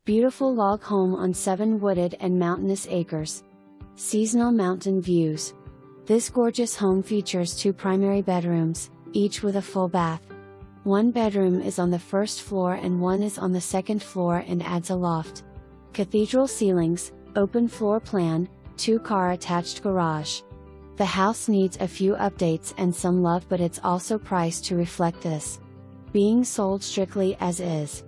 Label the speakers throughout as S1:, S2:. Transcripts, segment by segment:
S1: Beautiful log home on 7 wooded and mountainous acres. Seasonal mountain views. This gorgeous home features 2 primary bedrooms, each with a full bath. One bedroom is on the first floor and one is on the second floor and adds a loft. Cathedral ceilings, open floor plan, 2-car attached garage. The house needs a few updates and some love, but it's also priced to reflect this. Being sold strictly as is.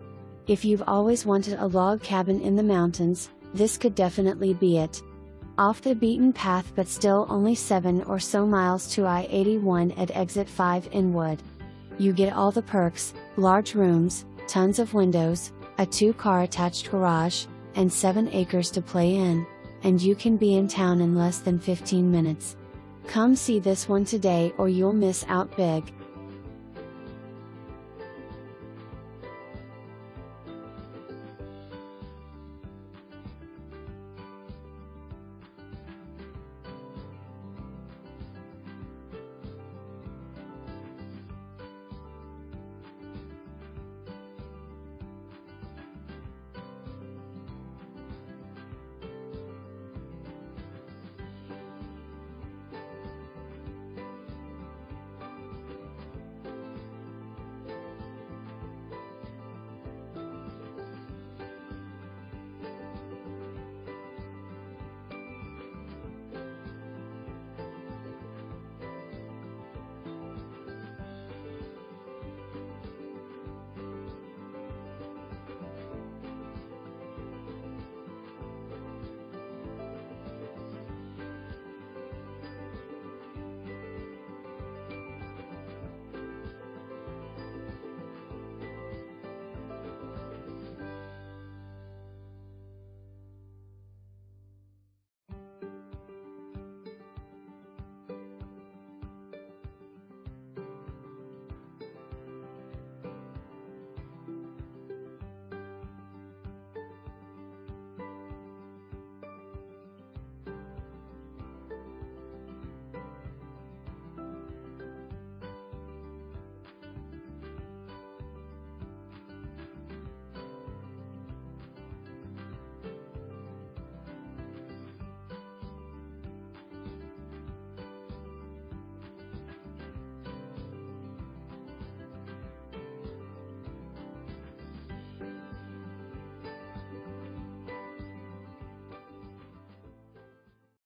S1: If you've always wanted a log cabin in the mountains, this could definitely be it. Off the beaten path but still only 7 or so miles to I-81 at exit 5 Inwood. You get all the perks, large rooms, tons of windows, a 2-car attached garage, and 7 acres to play in, and you can be in town in less than 15 minutes. Come see this one today or you'll miss out big.